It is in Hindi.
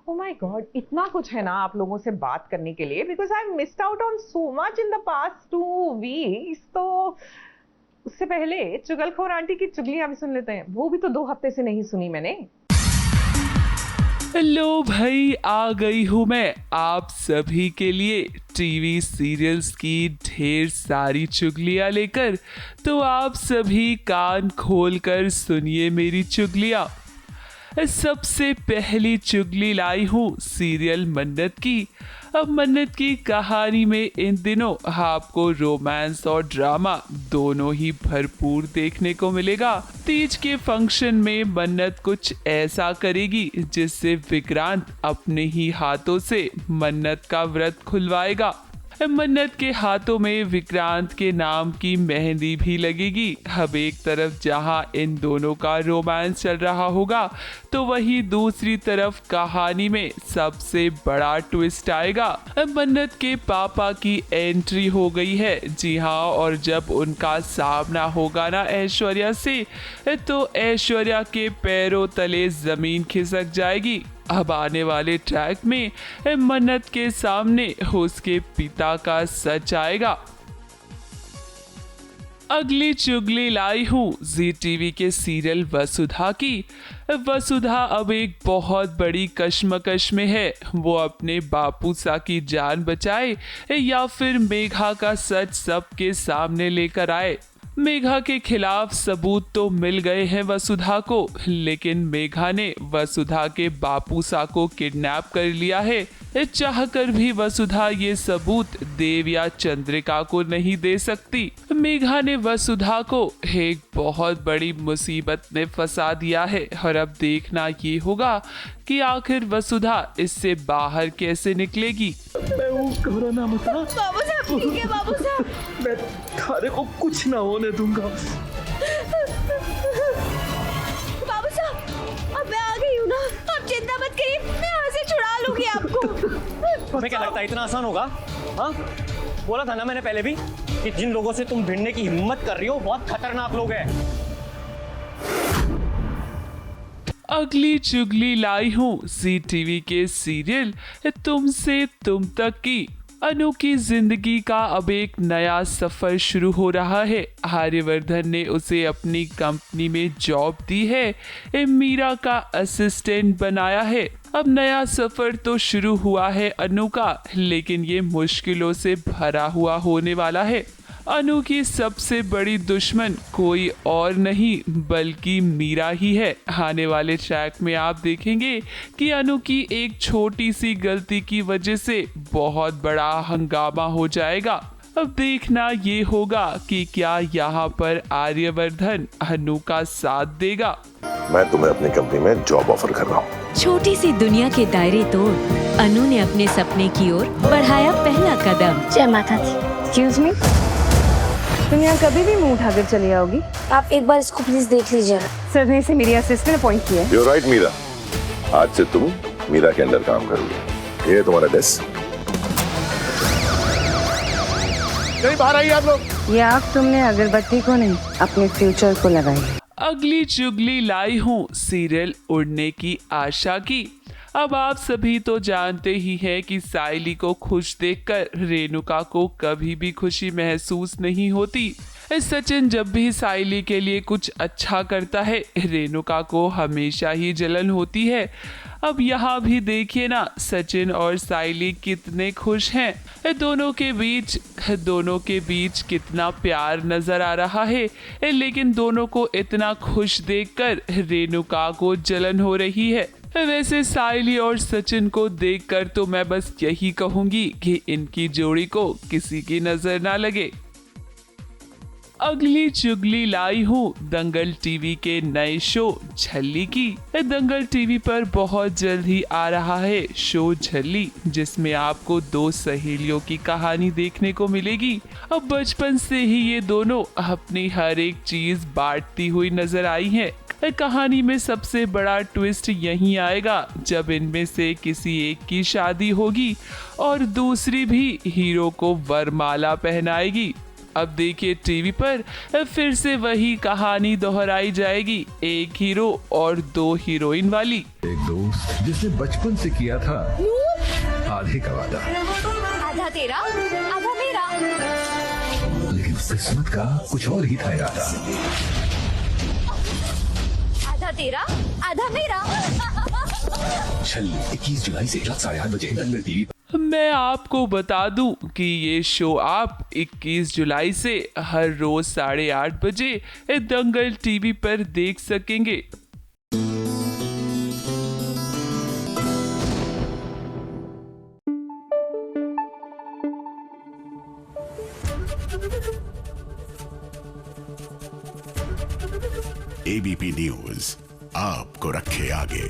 ओह माय गॉड, इतना कुछ है ना आप लोगों से बात करने के लिए, because I missed out on so much in the past 2 weeks. तो उससे पहले चुगलखोर आंटी की चुगलियां भी सुन लेते हैं, वो भी तो 2 हफ्ते से नहीं सुनी मैंने। हेलो भाई, आ गई हूँ मैं आप सभी के लिए टीवी सीरियल्स की ढेर सारी चुगलियाँ लेकर। तो आप सभी कान खोलकर सुनिए मेरी चुगलियाँ। सबसे पहली चुगली लाई हूँ सीरियल मन्नत की। अब मन्नत की कहानी में इन दिनों आपको रोमांस और ड्रामा दोनों ही भरपूर देखने को मिलेगा। तीज के फंक्शन में मन्नत कुछ ऐसा करेगी जिससे विक्रांत अपने ही हाथों से मन्नत का व्रत खुलवाएगा। मन्नत के हाथों में विक्रांत के नाम की मेहंदी भी लगेगी। अब एक तरफ जहां इन दोनों का रोमांस चल रहा होगा, तो वहीं दूसरी तरफ कहानी में सबसे बड़ा ट्विस्ट आएगा। मन्नत के पापा की एंट्री हो गई है, जी हाँ, और जब उनका सामना होगा ना ऐश्वर्या से, तो ऐश्वर्या के पैरों तले जमीन खिसक जाएगी। अब आने वाले ट्रैक में मन्नत के सामने उसके पिता का सच आएगा। अगली चुगली लाई हूँ जी टीवी के सीरियल वसुधा की। वसुधा अब एक बहुत बड़ी कश्मकश में है। वो अपने बापू सा की जान बचाए या फिर मेघा का सच सबके सामने लेकर आए। मेघा के खिलाफ सबूत तो मिल गए हैं वसुधा को, लेकिन मेघा ने वसुधा के बापू सा को किडनैप कर लिया है। चाहकर भी वसुधा ये सबूत देव या चंद्रिका को नहीं दे सकती। मेघा ने वसुधा को एक बहुत बड़ी मुसीबत में फंसा दिया है, और अब देखना ये होगा कि आखिर वसुधा इससे बाहर कैसे निकलेगी। मैं वो घबराना मत। बाबू साहब ठीक है, बाबू साहब। मैं थारे को कुछ ना होने दूंगा। बाबू साहब, अब मैं आ गई हूँ ना, आप चिंता मत करिए, मैं यहाँ से छुड़ा लूंगी आपको। तुम्हें क्या लगता है इतना आसान होगा? हाँ, बोला था ना मैंने पहले भी कि जिन लोगों से तुम भिड़ने की हिम्मत कर रही हो बहुत खतरनाक लोग हैं। अगली चुगली लाई हूँ जी टीवी के सीरियल तुमसे तुम तक की। अनु की जिंदगी का अब एक नया सफर शुरू हो रहा है। आर्यवर्धन ने उसे अपनी कंपनी में जॉब दी है, मीरा का असिस्टेंट बनाया है। अब नया सफर तो शुरू हुआ है अनु का, लेकिन ये मुश्किलों से भरा हुआ होने वाला है। अनु की सबसे बड़ी दुश्मन कोई और नहीं बल्कि मीरा ही है। आने वाले ट्रैक में आप देखेंगे कि अनु की एक छोटी सी गलती की वजह से बहुत बड़ा हंगामा हो जाएगा। अब देखना ये होगा कि क्या यहाँ पर आर्यवर्धन अनु का साथ देगा। मैं तुम्हें अपनी कंपनी में जॉब ऑफर कर रहा हूँ। छोटी सी दुनिया के दायरे तोड़ अनु ने अपने सपने की ओर बढ़ाया पहला कदम। जय माता दी। एक्सक्यूज मी, तुम यहाँ कभी भी मुंह उठाकर चली आओगी? आप एक बार इसको प्लीज देख लीजिए। सर ने इसे मेरी असिस्टेंट अपॉइंट किया है। You're right, Meera. आज से तुम मीरा के अंडर काम करोगे। ये तुम्हारा डेस्क। नहीं बाहर आइए आप लोग। ये आग तुमने अगरबत्ती को नहीं, अपने फ्यूचर को लगाई है। अगली चुगली लाई हूँ सीरियल उड़ने की आशा की। अब आप सभी तो जानते ही हैं कि साइली को खुश देखकर रेणुका को कभी भी खुशी महसूस नहीं होती। सचिन जब भी साइली के लिए कुछ अच्छा करता है, रेणुका को हमेशा ही जलन होती है। अब यहाँ भी देखिए ना, सचिन और साइली कितने खुश हैं। दोनों के बीच कितना प्यार नजर आ रहा है, लेकिन दोनों को इतना खुश देखकर रेणुका को जलन हो रही है। वैसे साइली और सचिन को देखकर तो मैं बस यही कहूंगी कि इनकी जोड़ी को किसी की नजर ना लगे। अगली चुगली लाई हूँ दंगल टीवी के नए शो झल्ली की। दंगल टीवी पर बहुत जल्द ही आ रहा है शो झल्ली, जिसमें आपको 2 सहेलियों की कहानी देखने को मिलेगी। अब बचपन से ही ये दोनों अपनी हर एक चीज बांटती हुई नजर आई हैं। कहानी में सबसे बड़ा ट्विस्ट यहीं आएगा जब इनमें से किसी एक की शादी होगी और दूसरी भी हीरो को वरमाला पहनाएगी। अब देखिए टीवी पर फिर से वही कहानी दोहराई जाएगी, एक हीरो और 2 हीरोइन वाली। एक दोस्त जिसने बचपन से किया था आधे का वादा, आधा तेरा आधा मेरा। लेकिन किस्मत का कुछ और ही था इरादा। आधा तेरा आधा मेरा। 21 जुलाई से रात 8:30 बजे दंगल टीवी। मैं आपको बता दूं कि ये शो आप 21 जुलाई से हर रोज 8:30 बजे दंगल टीवी पर देख सकेंगे। एबीपी न्यूज आपको रखे आगे।